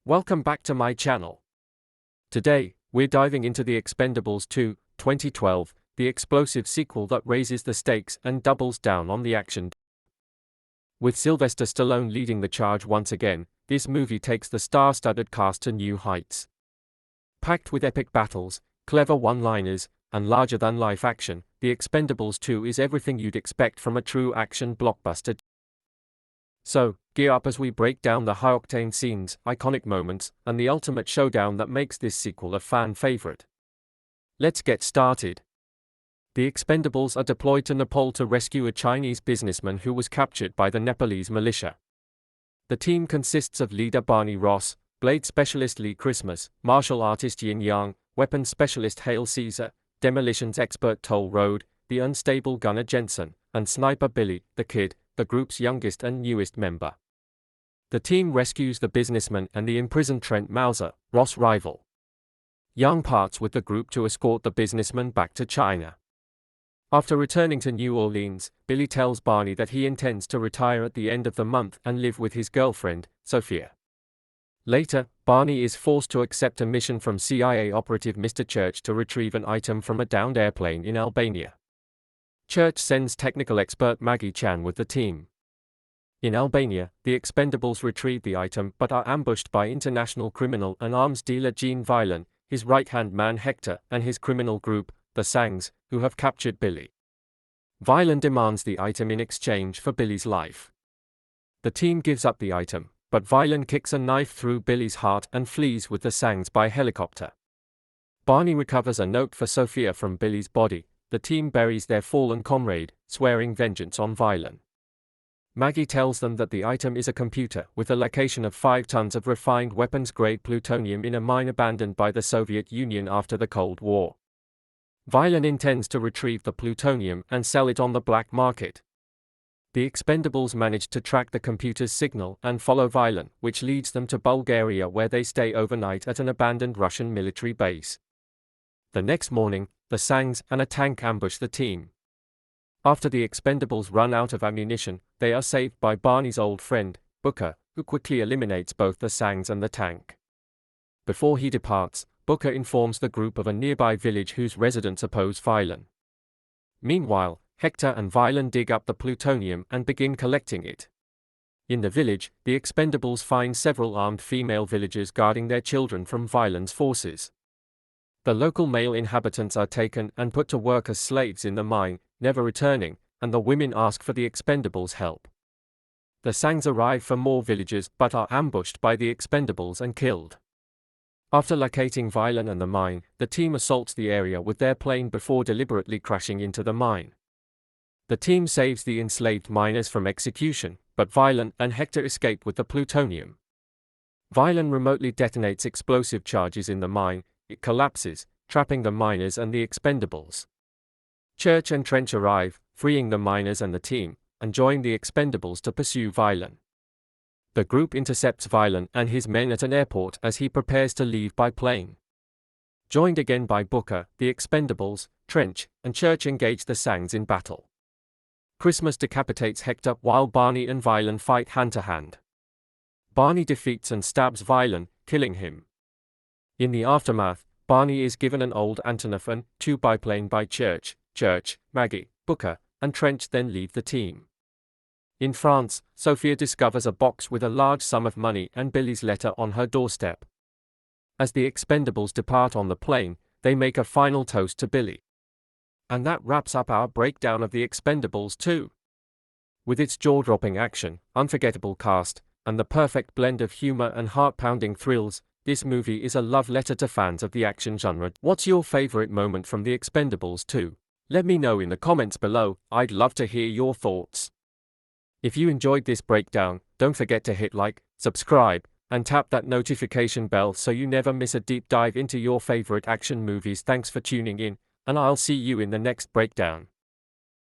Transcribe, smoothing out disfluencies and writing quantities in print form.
Welcome back to my channel. Today, we're diving into the Expendables 2, 2012, the explosive sequel that raises the stakes and doubles down on the action. With Sylvester Stallone leading the charge once again, this movie takes the star-studded cast to new heights. Packed with epic battles, clever one-liners, and larger-than-life action, the Expendables 2 is everything you'd expect from a true action blockbuster. So, gear up as we break down the high-octane scenes, iconic moments, and the ultimate showdown that makes this sequel a fan favorite. Let's get started. The Expendables are deployed to Nepal to rescue a Chinese businessman who was captured by the Nepalese militia. The team consists of leader Barney Ross, blade specialist Lee Christmas, martial artist Yin Yang, weapons specialist Hale Caesar, demolitions expert Toll Road, the unstable gunner Jensen, and sniper Billy, the Kid, the group's youngest and newest member. The team rescues the businessman and the imprisoned Trent Mauser, Ross' rival. Yang parts with the group to escort the businessman back to China. After returning to New Orleans, Billy tells Barney that he intends to retire at the end of the month and live with his girlfriend, Sophia. Later, Barney is forced to accept a mission from CIA operative Mr. Church to retrieve an item from a downed airplane in Albania. Church sends technical expert Maggie Chan with the team. In Albania, the Expendables retrieve the item but are ambushed by international criminal and arms dealer Gene Violin, his right-hand man Hector, and his criminal group, the Sangs, who have captured Billy. Violin demands the item in exchange for Billy's life. The team gives up the item, but Violin kicks a knife through Billy's heart and flees with the Sangs by helicopter. Barney recovers a note for Sophia from Billy's body. The team buries their fallen comrade, swearing vengeance on Violin. Maggie tells them that the item is a computer with a location of 5 tons of refined weapons-grade plutonium in a mine abandoned by the Soviet Union after the Cold War. Violin intends to retrieve the plutonium and sell it on the black market. The Expendables manage to track the computer's signal and follow Violin, which leads them to Bulgaria, where they stay overnight at an abandoned Russian military base. The next morning, the Sangs and a tank ambush the team. After the Expendables run out of ammunition, they are saved by Barney's old friend, Booker, who quickly eliminates both the Sangs and the tank. Before he departs, Booker informs the group of a nearby village whose residents oppose Violin. Meanwhile, Hector and Violin dig up the plutonium and begin collecting it. In the village, the Expendables find several armed female villagers guarding their children from Violin's forces. The local male inhabitants are taken and put to work as slaves in the mine, never returning, and the women ask for the Expendables' help. The Sangs arrive for more villagers but are ambushed by the Expendables and killed. After locating Violin and the mine, the team assaults the area with their plane before deliberately crashing into the mine. The team saves the enslaved miners from execution, but Violin and Hector escape with the plutonium. Violin remotely detonates explosive charges in the mine. It collapses, trapping the miners and the Expendables. Church and Trench arrive, freeing the miners and the team, and join the Expendables to pursue Violin. The group intercepts Violin and his men at an airport as he prepares to leave by plane. Joined again by Booker, the Expendables, Trench, and Church engage the Sangs in battle. Christmas decapitates Hector while Barney and Violin fight hand-to-hand. Barney defeats and stabs Violin, killing him. In the aftermath, Barney is given an old Antonov and two biplane by Church, Maggie, Booker, and Trench then leave the team. In France, Sophia discovers a box with a large sum of money and Billy's letter on her doorstep. As the Expendables depart on the plane, they make a final toast to Billy. And that wraps up our breakdown of the Expendables 2. With its jaw-dropping action, unforgettable cast, and the perfect blend of humor and heart-pounding thrills, this movie is a love letter to fans of the action genre. What's your favorite moment from the Expendables 2? Let me know in the comments below. I'd love to hear your thoughts. If you enjoyed this breakdown, don't forget to hit like, subscribe, and tap that notification bell so you never miss a deep dive into your favorite action movies. Thanks for tuning in, and I'll see you in the next breakdown.